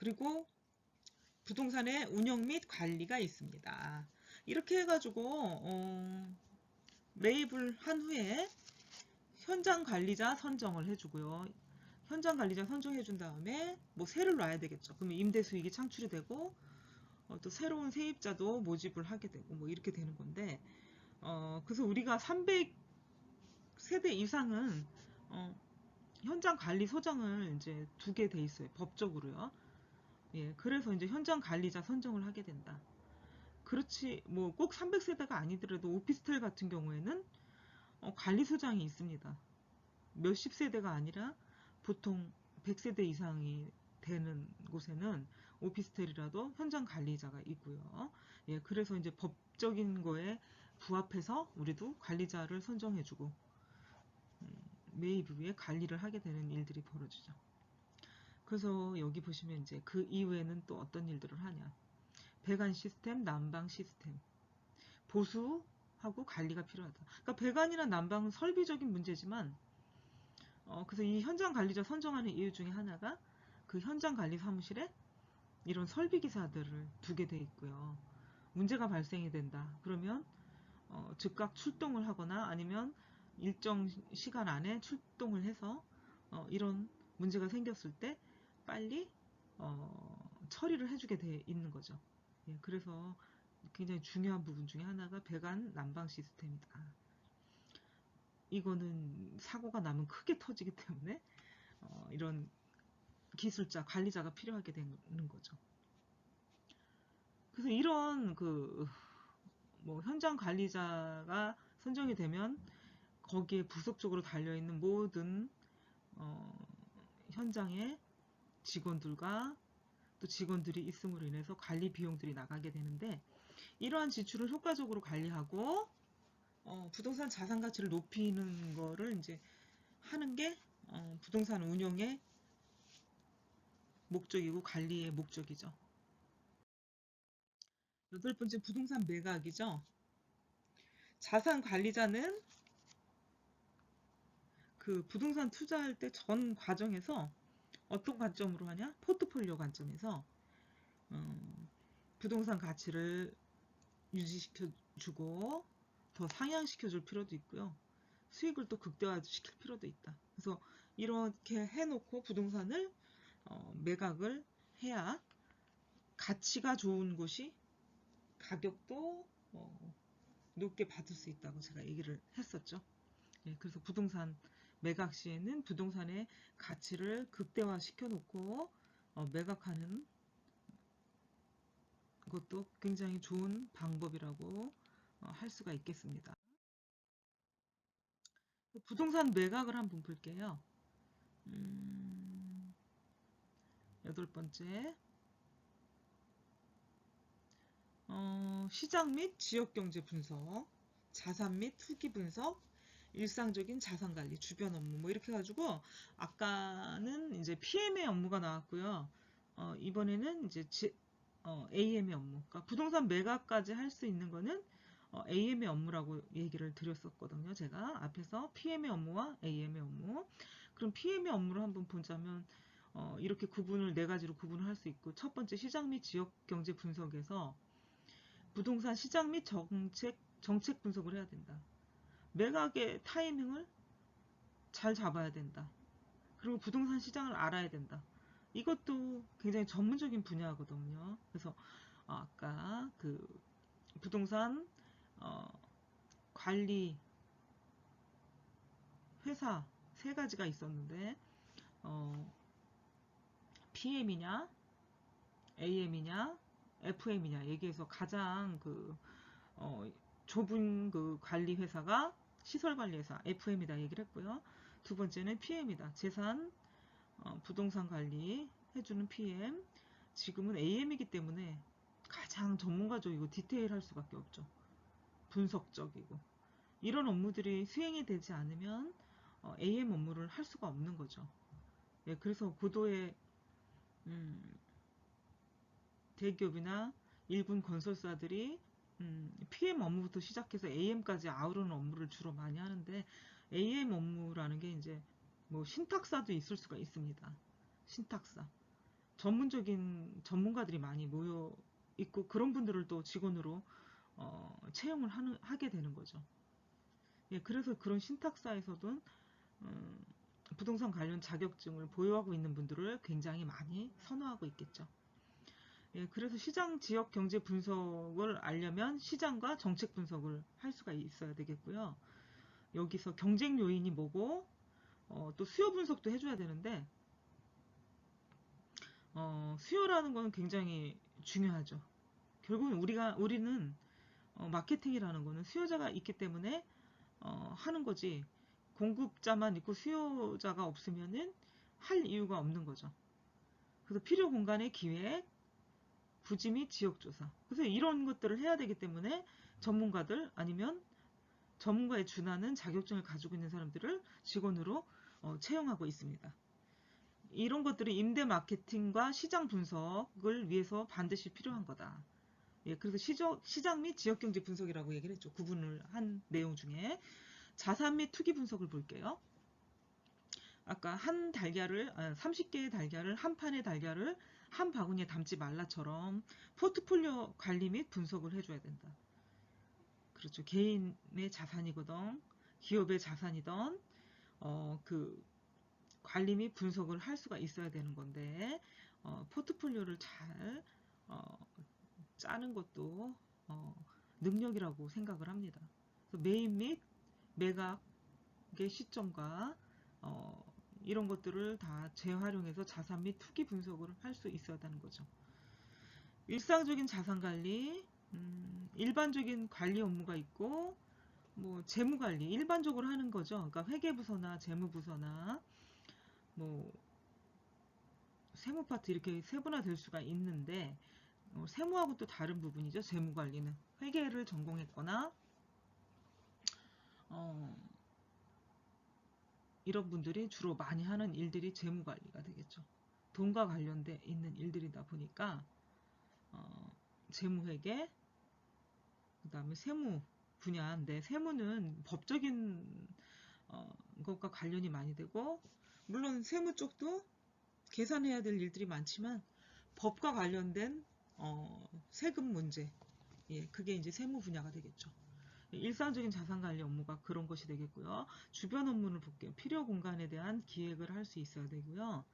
그리고 부동산의 운영 및 관리가 있습니다. 이렇게 해가지고 매입을 한 후에 현장 관리자 선정을 해주고요. 현장 관리자 선정해준 다음에 뭐 세를 놔야 되겠죠. 그러면 임대 수익이 창출이 되고 또 새로운 세입자도 모집을 하게 되고 뭐 이렇게 되는 건데 그래서 우리가 300세대 이상은 현장 관리소장을 이제 두게 돼 있어요. 법적으로요. 예, 그래서 이제 현장 관리자 선정을 하게 된다. 그렇지 뭐 꼭 300세대가 아니더라도 오피스텔 같은 경우에는 관리소장이 있습니다. 몇십 세대가 아니라 보통 100세대 이상이 되는 곳에는 오피스텔이라도 현장 관리자가 있고요. 예, 그래서 이제 법적인 거에 부합해서 우리도 관리자를 선정해주고 매입 후에 관리를 하게 되는 일들이 벌어지죠. 그래서 여기 보시면 이제 그 이후에는 또 어떤 일들을 하냐. 배관 시스템, 난방 시스템, 보수하고 관리가 필요하다. 그러니까 배관이나 난방은 설비적인 문제지만 그래서 이 현장 관리자 선정하는 이유 중에 하나가 그 현장 관리 사무실에 이런 설비 기사들을 두게 돼 있고요. 문제가 발생이 된다. 그러면 즉각 출동을 하거나 아니면 일정 시간 안에 출동을 해서 이런 문제가 생겼을 때 빨리 처리를 해주게 돼 있는 거죠. 예, 그래서 굉장히 중요한 부분 중에 하나가 배관 난방 시스템이다. 이거는 사고가 나면 크게 터지기 때문에 이런 기술자, 관리자가 필요하게 되는 거죠. 그래서 이런 뭐 현장 관리자가 선정이 되면 거기에 부속적으로 달려있는 모든 현장의 직원들과 또 직원들이 있음으로 인해서 관리 비용들이 나가게 되는데 이러한 지출을 효과적으로 관리하고 부동산 자산 가치를 높이는 거를 이제 하는 게 부동산 운영의 목적이고 관리의 목적이죠. 8번째 부동산 매각이죠. 자산 관리자는 그 부동산 투자할 때 전 과정에서 어떤 관점으로 하냐? 포트폴리오 관점에서 부동산 가치를 유지시켜 주고 더 상향시켜 줄 필요도 있고요. 수익을 또 극대화시킬 필요도 있다. 그래서 이렇게 해놓고 부동산을 매각을 해야 가치가 좋은 곳이 가격도 높게 받을 수 있다고 제가 얘기를 했었죠. 예, 그래서 부동산 매각 시에는 부동산의 가치를 극대화시켜 놓고 매각하는 것도 굉장히 좋은 방법이라고 할 수가 있겠습니다. 부동산 매각을 한번 볼게요. 8번째 시장 및 지역경제 분석, 자산 및 투기 분석, 일상적인 자산관리, 주변 업무 뭐 이렇게 해가지고 아까는 이제 PM의 업무가 나왔고요. 이번에는 이제 AM의 업무, 그러니까 부동산 매각까지 할 수 있는 거는 AM의 업무라고 얘기를 드렸었거든요. 제가 앞에서 PM의 업무와 AM의 업무. 그럼 PM의 업무를 한번 보자면 이렇게 구분을 4가지로 구분을 할 수 있고 첫 번째 시장 및 지역 경제 분석에서 부동산 시장 및 정책 분석을 해야 된다. 매각의 타이밍을 잘 잡아야 된다. 그리고 부동산 시장을 알아야 된다. 이것도 굉장히 전문적인 분야거든요. 그래서 아까 그 부동산 관리 회사 3가지가 있었는데 PM이냐 AM이냐 FM이냐 얘기해서 가장 좁은 그 관리 회사가 시설관리회사 FM이다 얘기를 했고요. 두 번째는 PM이다. 재산 부동산 관리 해주는 PM. 지금은 AM이기 때문에 가장 전문가적이고 디테일할 수밖에 없죠. 분석적이고 이런 업무들이 수행이 되지 않으면 AM 업무를 할 수가 없는 거죠. 예, 그래서 고도의 대기업이나 일군 건설사들이 PM 업무부터 시작해서 AM까지 아우르는 업무를 주로 많이 하는데 AM 업무라는 게 이제 뭐 신탁사도 있을 수가 있습니다. 신탁사. 전문적인 전문가들이 많이 모여 있고 그런 분들을 또 직원으로 채용을 하게 되는 거죠. 예, 그래서 그런 신탁사에서도 음, 부동산 관련 자격증을 보유하고 있는 분들을 굉장히 많이 선호하고 있겠죠. 예, 그래서 시장 지역 경제 분석을 알려면 시장과 정책 분석을 할 수가 있어야 되겠고요. 여기서 경쟁 요인이 뭐고 또 수요 분석도 해줘야 되는데 수요라는 거는 굉장히 중요하죠. 결국은 우리는 마케팅이라는 거는 수요자가 있기 때문에 하는 거지 공급자만 있고 수요자가 없으면은 할 이유가 없는 거죠. 그래서 필요 공간의 기획, 부지 및 지역조사. 그래서 이런 것들을 해야 되기 때문에 전문가들 아니면 전문가에 준하는 자격증을 가지고 있는 사람들을 직원으로 채용하고 있습니다. 이런 것들이 임대 마케팅과 시장 분석을 위해서 반드시 필요한 거다. 예, 그래서 시장 및 지역경제 분석이라고 얘기를 했죠. 구분을 한 내용 중에 자산 및 투기 분석을 볼게요. 아까 30개의 달걀을 한 판의 달걀을 한 바구니에 담지 말라처럼 포트폴리오 관리 및 분석을 해줘야 된다. 그렇죠. 개인의 자산이거든, 기업의 자산이든 그 관리 및 분석을 할 수가 있어야 되는 건데 포트폴리오를 잘 짜는 것도 능력이라고 생각을 합니다. 매입 및 매각의 시점과 이런 것들을 다 재활용해서 자산 및 투기 분석을 할 수 있어야 하는 거죠. 일상적인 자산 관리, 일반적인 관리 업무가 있고 뭐 재무 관리 일반적으로 하는 거죠. 그러니까 회계부서나 재무부서나 뭐 세무 파트 이렇게 세분화될 수가 있는데 세무하고 또 다른 부분이죠. 재무 관리는 회계를 전공했거나 이런 분들이 주로 많이 하는 일들이 재무 관리가 되겠죠. 돈과 관련돼 있는 일들이다 보니까 재무회계, 그 다음에 세무 분야인데 세무는 법적인 것과 관련이 많이 되고 물론 세무 쪽도 계산해야 될 일들이 많지만 법과 관련된 세금 문제, 예, 그게 이제 세무 분야가 되겠죠. 일상적인 자산관리 업무가 그런 것이 되겠고요. 주변 업무를 볼게요. 필요 공간에 대한 기획을 할 수 있어야 되고요.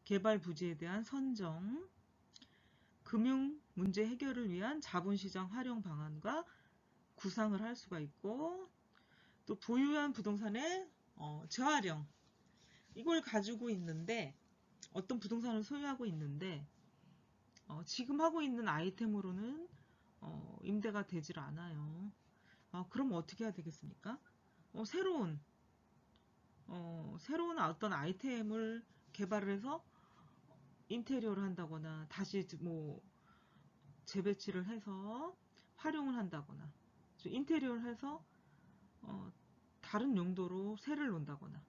개발 부지에 대한 선정, 금융 문제 해결을 위한 자본시장 활용 방안과 구상을 할 수가 있고 또 보유한 부동산의 재활용 이걸 가지고 있는데 어떤 부동산을 소유하고 있는데 지금 하고 있는 아이템으로는 임대가 되질 않아요. 그럼 어떻게 해야 되겠습니까? 새로운 어떤 아이템을 개발을 해서 인테리어를 한다거나 다시 뭐 재배치를 해서 활용을 한다거나 인테리어를 해서 다른 용도로 새를 놓는다거나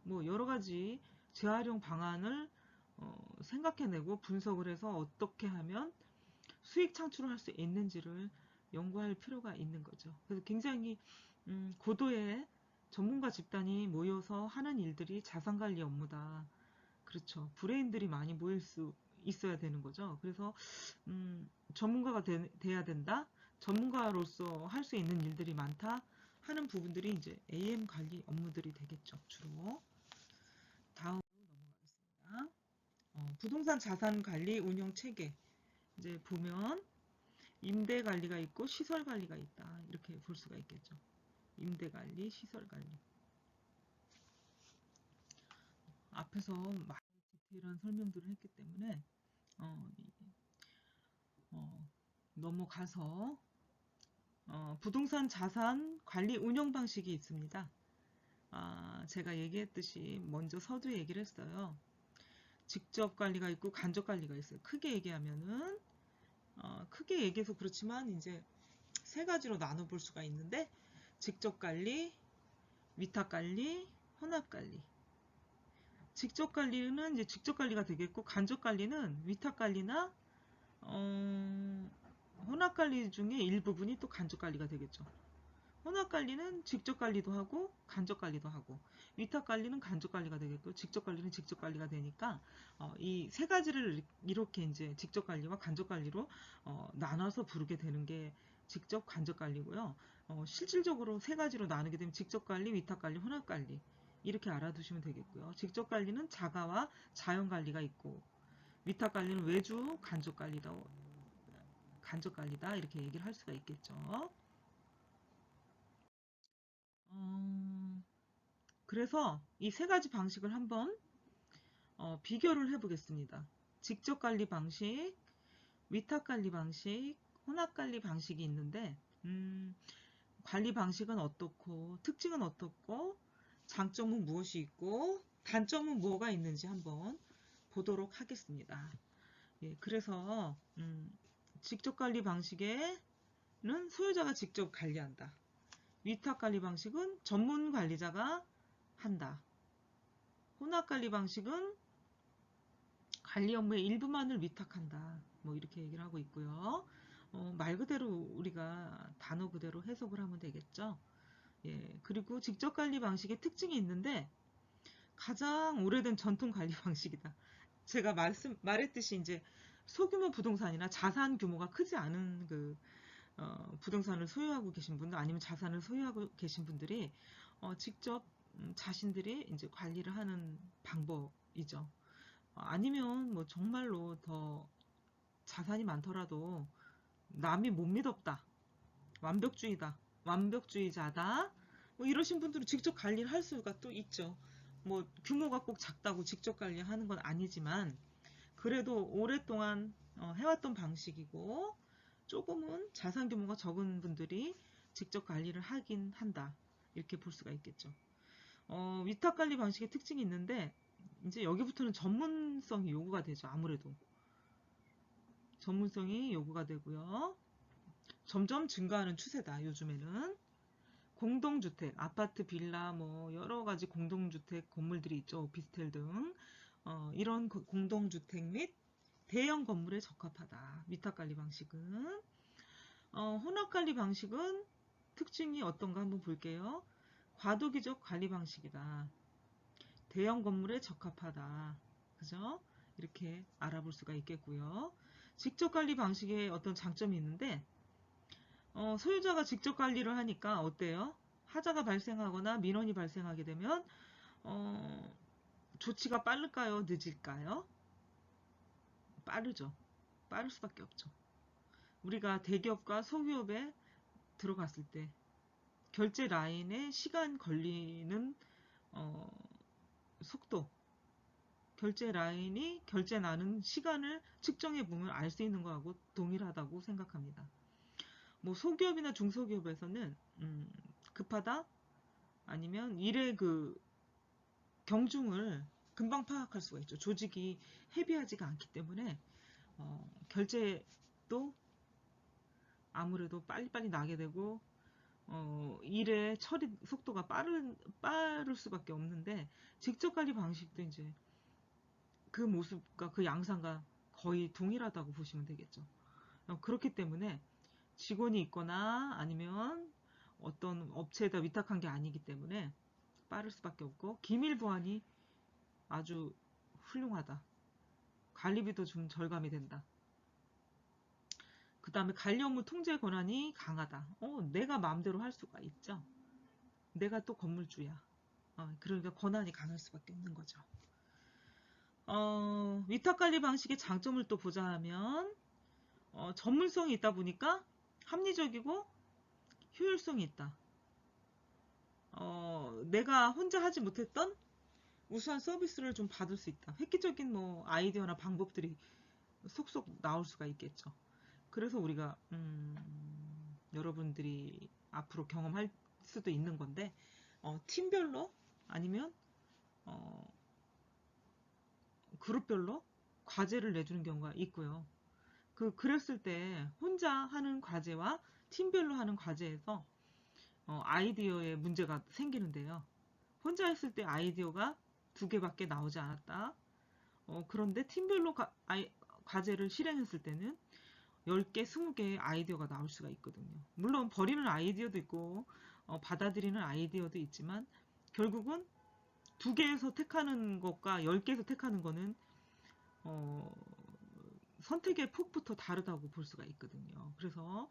뭐 여러 가지 재활용 방안을 생각해내고 분석을 해서 어떻게 하면 수익 창출을 할 수 있는지를 연구할 필요가 있는 거죠. 그래서 굉장히 고도의 전문가 집단이 모여서 하는 일들이 자산관리 업무다. 그렇죠. 브레인들이 많이 모일 수 있어야 되는 거죠. 그래서 전문가가 돼야 된다. 전문가로서 할 수 있는 일들이 많다. 하는 부분들이 이제 AM 관리 업무들이 되겠죠. 주로. 다음으로 넘어가겠습니다. 부동산 자산 관리 운영 체계. 이제 보면 임대 관리가 있고 시설 관리가 있다. 이렇게 볼 수가 있겠죠. 임대 관리, 시설 관리. 앞에서 많이 디테일한 설명들을 했기 때문에 넘어가서 부동산 자산 관리 운영 방식이 있습니다. 제가 얘기했듯이 먼저 서두에 얘기를 했어요. 직접 관리가 있고 간접 관리가 있어요. 크게 얘기하면은 크게 얘기해서 그렇지만 이제 세 가지로 나눠 볼 수가 있는데 직접 관리, 위탁 관리, 혼합 관리. 직접 관리는 이제 직접 관리가 되겠고 간접 관리는 위탁 관리나 혼합 관리 중에 일부분이 또 간접 관리가 되겠죠. 혼합 관리는 직접 관리도 하고 간접 관리도 하고, 위탁 관리는 간접 관리가 되겠고 직접 관리는 직접 관리가 되니까 이 세 가지를 이렇게 이제 직접 관리와 간접 관리로 나눠서 부르게 되는 게 직접 간접 관리고요. 실질적으로 세 가지로 나누게 되면 직접 관리, 위탁 관리, 혼합 관리 이렇게 알아두시면 되겠고요. 직접 관리는 자가와 자연 관리가 있고, 위탁 관리는 외주, 간접 관리다 이렇게 얘기를 할 수가 있겠죠. 그래서 이 세 가지 방식을 한번 비교를 해보겠습니다. 직접 관리 방식, 위탁 관리 방식, 혼합 관리 방식이 있는데, 관리 방식은 어떻고, 특징은 어떻고, 장점은 무엇이 있고, 단점은 뭐가 있는지 한번 보도록 하겠습니다. 예, 그래서 직접 관리 방식에는 소유자가 직접 관리한다. 위탁 관리 방식은 전문 관리자가 한다. 혼합 관리 방식은 관리 업무의 일부만을 위탁한다. 뭐 이렇게 얘기를 하고 있고요. 말 그대로 우리가 단어 그대로 해석을 하면 되겠죠. 예, 그리고 직접 관리 방식의 특징이 있는데 가장 오래된 전통 관리 방식이다. 제가 말했듯이 이제 소규모 부동산이나 자산 규모가 크지 않은 부동산을 소유하고 계신 분들 아니면 자산을 소유하고 계신 분들이 직접 자신들이 이제 관리를 하는 방법이죠. 아니면 뭐 정말로 더 자산이 많더라도 남이 못 믿었다, 완벽주의다, 완벽주의자다, 뭐 이러신 분들은 직접 관리를 할 수가 또 있죠. 뭐 규모가 꼭 작다고 직접 관리하는 건 아니지만 그래도 오랫동안 해왔던 방식이고 조금은 자산 규모가 적은 분들이 직접 관리를 하긴 한다. 이렇게 볼 수가 있겠죠. 위탁 관리 방식의 특징이 있는데 이제 여기부터는 전문성이 요구가 되죠. 아무래도 전문성이 요구가 되고요. 점점 증가하는 추세다. 요즘에는 공동주택, 아파트, 빌라, 뭐 여러 가지 공동주택 건물들이 있죠. 오피스텔 등 이런 공동주택 및 대형 건물에 적합하다. 위탁 관리 방식은 혼합 관리 방식은 특징이 어떤가 한번 볼게요. 과도기적 관리 방식이다. 대형 건물에 적합하다. 그죠? 이렇게 알아볼 수가 있겠고요. 직접 관리 방식에 어떤 장점이 있는데 소유자가 직접 관리를 하니까 어때요? 하자가 발생하거나 민원이 발생하게 되면 조치가 빠를까요? 늦을까요? 빠르죠. 빠를 수밖에 없죠. 우리가 대기업과 소기업에 들어갔을 때 결제 라인에 시간 걸리는 속도, 결제 라인이 결제 나는 시간을 측정해 보면 알 수 있는 거하고 동일하다고 생각합니다. 뭐 소기업이나 중소기업에서는 급하다 아니면 일의 경중을 금방 파악할 수가 있죠. 조직이 헤비하지가 않기 때문에 결제도 아무래도 빨리빨리 나게 되고 일의 처리 속도가 빠를 수밖에 없는데 직접 관리 방식도 이제 그 모습과 그 양상과 거의 동일하다고 보시면 되겠죠. 그렇기 때문에 직원이 있거나 아니면 어떤 업체에다 위탁한 게 아니기 때문에 빠를 수밖에 없고 기밀 보안이 아주 훌륭하다. 관리비도 좀 절감이 된다. 그 다음에 관리 업무 통제 권한이 강하다. 내가 마음대로 할 수가 있죠. 내가 또 건물주야. 그러니까 권한이 강할 수밖에 없는 거죠. 위탁 관리 방식의 장점을 또 보자 하면 전문성이 있다 보니까 합리적이고 효율성이 있다. 내가 혼자 하지 못했던 우수한 서비스를 좀 받을 수 있다. 획기적인 뭐 아이디어나 방법들이 속속 나올 수가 있겠죠. 그래서 우리가 여러분들이 앞으로 경험할 수도 있는 건데 팀별로 아니면 그룹별로 과제를 내주는 경우가 있고요. 그랬을 때 혼자 하는 과제와 팀별로 하는 과제에서 아이디어에 문제가 생기는데요. 혼자 했을 때 아이디어가 2개밖에 나오지 않았다. 그런데 팀별로 과제를 실행했을 때는 10개, 20개의 아이디어가 나올 수가 있거든요. 물론 버리는 아이디어도 있고 받아들이는 아이디어도 있지만 결국은 2개에서 택하는 것과 10개에서 택하는 거는 어, 선택의 폭부터 다르다고 볼 수가 있거든요. 그래서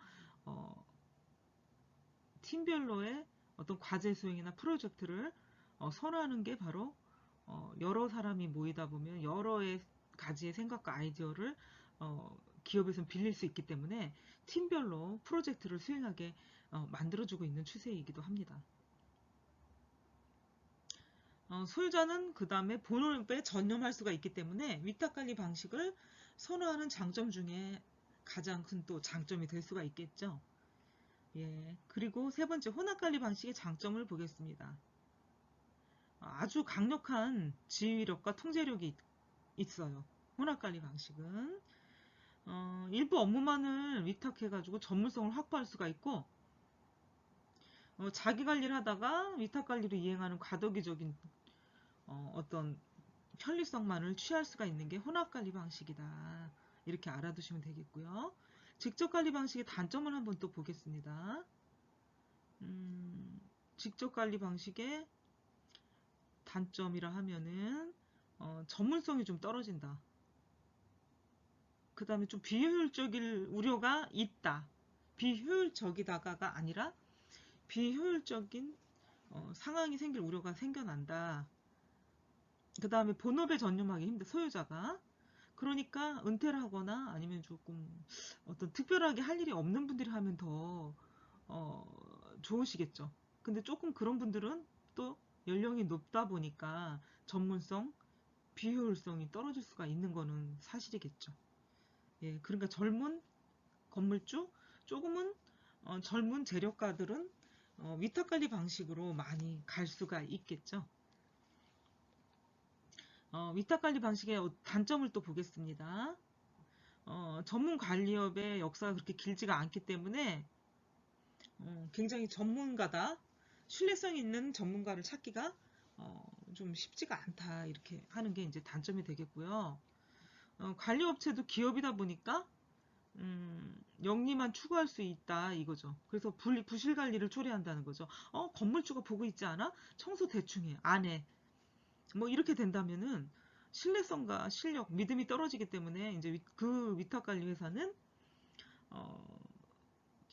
팀별로의 어떤 과제 수행이나 프로젝트를 선호하는 게 바로 여러 사람이 모이다 보면 여러 가지의 생각과 아이디어를 기업에서 빌릴 수 있기 때문에 팀별로 프로젝트를 수행하게 만들어주고 있는 추세이기도 합니다. 소유자는 그 다음에 본업에 전념할 수가 있기 때문에 위탁관리 방식을 선호하는 장점 중에 가장 큰 또 장점이 될 수가 있겠죠. 예. 그리고 세 번째, 혼합관리 방식의 장점을 보겠습니다. 아주 강력한 지휘력과 통제력이 있어요. 혼합관리 방식은. 일부 업무만을 위탁해가지고 전문성을 확보할 수가 있고, 자기 관리를 하다가 위탁 관리를 이행하는 과도기적인 어떤 편리성만을 취할 수가 있는 게 혼합관리 방식이다. 이렇게 알아두시면 되겠고요. 직접관리 방식의 단점을 한번 또 보겠습니다. 직접관리 방식의 단점이라 하면은 전문성이 좀 떨어진다. 그 다음에 좀 비효율적일 우려가 있다. 비효율적이다가가 아니라 비효율적인 상황이 생길 우려가 생겨난다. 그 다음에 본업에 전념하기 힘든 소유자가. 그러니까 은퇴를 하거나 아니면 조금 어떤 특별하게 할 일이 없는 분들이 하면 더 좋으시겠죠. 근데 조금 그런 분들은 또 연령이 높다 보니까 전문성, 비효율성이 떨어질 수가 있는 거는 사실이겠죠. 예, 그러니까 젊은 건물주, 조금은 젊은 재력가들은 위탁관리 방식으로 많이 갈 수가 있겠죠. 위탁관리 방식의 단점을 또 보겠습니다. 전문 관리업의 역사가 그렇게 길지가 않기 때문에 굉장히 전문가다, 신뢰성 있는 전문가를 찾기가 좀 쉽지가 않다, 이렇게 하는 게 이제 단점이 되겠고요. 관리업체도 기업이다 보니까 영리만 추구할 수 있다 이거죠. 그래서 부실 관리를 초래한다는 거죠. 건물주가 보고 있지 않아? 청소 대충 해, 안 해. 뭐 이렇게 된다면은 신뢰성과 실력, 믿음이 떨어지기 때문에 이제 그 위탁관리 회사는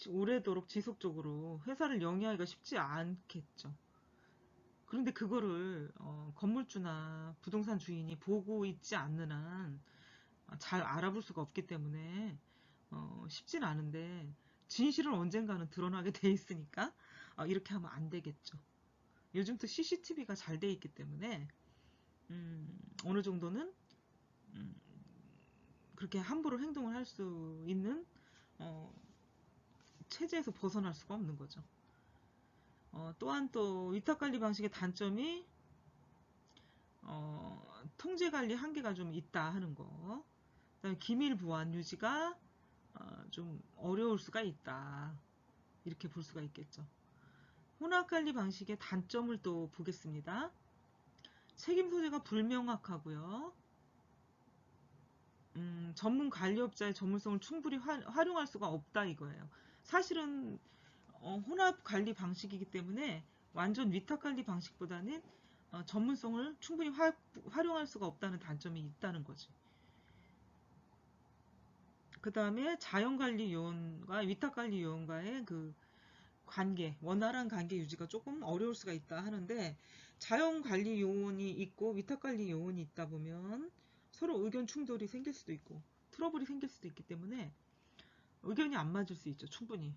오래도록 지속적으로 회사를 영위하기가 쉽지 않겠죠. 그런데 그거를 건물주나 부동산 주인이 보고 있지 않는 한 잘 알아볼 수가 없기 때문에 쉽진 않은데 진실은 언젠가는 드러나게 돼 있으니까 이렇게 하면 안 되겠죠. 요즘 또 CCTV가 잘 돼 있기 때문에 어느 정도는 음, 그렇게 함부로 행동을 할 수 있는 체제에서 벗어날 수가 없는 거죠. 또한 또 위탁관리 방식의 단점이 통제관리 한계가 좀 있다 하는 거. 그다음에 기밀 보안 유지가 좀 어려울 수가 있다. 이렇게 볼 수가 있겠죠. 혼합관리 방식의 단점을 또 보겠습니다. 책임 소재가 불명확하고요. 전문 관리업자의 전문성을 충분히 활용할 수가 없다 이거예요. 사실은 혼합 관리 방식이기 때문에 완전 위탁 관리 방식보다는 전문성을 충분히 활용할 수가 없다는 단점이 있다는 거지. 그 다음에 자연관리 요원과 위탁관리 요원과의 그 관계, 원활한 관계 유지가 조금 어려울 수가 있다 하는데, 자연관리 요원이 있고 위탁관리 요원이 있다 보면 서로 의견 충돌이 생길 수도 있고 트러블이 생길 수도 있기 때문에 의견이 안 맞을 수 있죠. 충분히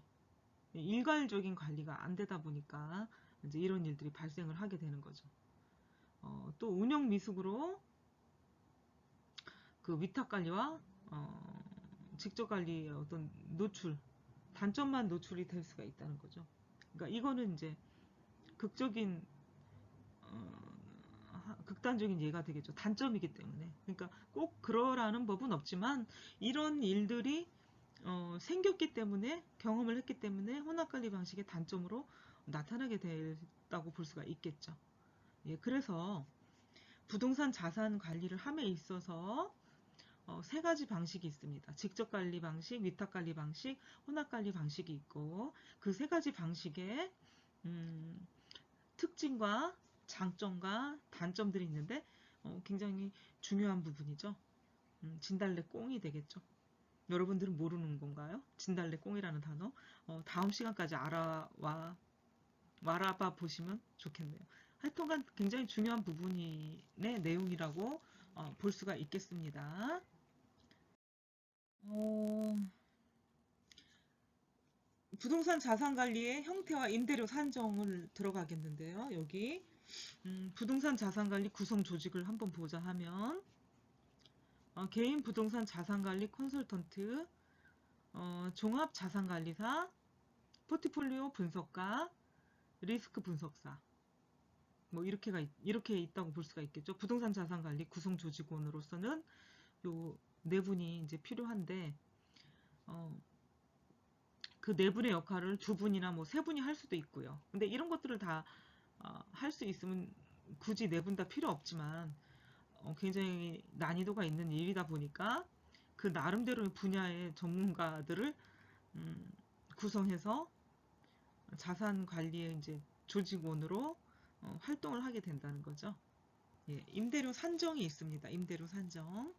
일괄적인 관리가 안 되다 보니까 이제 이런 일들이 발생을 하게 되는 거죠. 또 운영 미숙으로 그 위탁 관리와 직접 관리의 어떤 노출, 단점만 노출이 될 수가 있다는 거죠. 그러니까 이거는 이제 극적인 극단적인 예가 되겠죠. 단점이기 때문에. 그러니까 꼭 그러라는 법은 없지만 이런 일들이 생겼기 때문에, 경험을 했기 때문에 혼합관리 방식의 단점으로 나타나게 됐다고 볼 수가 있겠죠. 예, 그래서 부동산 자산 관리를 함에 있어서 세 가지 방식이 있습니다. 직접 관리 방식, 위탁 관리 방식, 혼합 관리 방식이 있고, 그 세 가지 방식에 음, 특징과 장점과 단점들이 있는데 굉장히 중요한 부분이죠. 진달래 꽁이 되겠죠. 여러분들은 모르는 건가요? 진달래 꽁이라는 단어. 다음 시간까지 알아봐 보시면 좋겠네요. 하여튼간 굉장히 중요한 부분의 내용이라고 볼 수가 있겠습니다. 어, 부동산 자산 관리의 형태와 임대료 산정을 들어가겠는데요. 여기 부동산 자산 관리 구성 조직을 한번 보자 하면 개인 부동산 자산 관리 컨설턴트, 종합 자산 관리사, 포트폴리오 분석가, 리스크 분석사. 뭐 이렇게 있다고 볼 수가 있겠죠. 부동산 자산 관리 구성 조직원으로서는 요 네 분이 이제 필요한데 어, 그 네 분의 역할을 두 분이나 뭐 세 분이 할 수도 있고요. 근데 이런 것들을 다 할 수 있으면 굳이 네 분 다 필요 없지만 굉장히 난이도가 있는 일이다 보니까 그 나름대로의 분야의 전문가들을 음, 구성해서 자산 관리의 이제 조직원으로 활동을 하게 된다는 거죠. 예, 임대료 산정이 있습니다. 임대료 산정.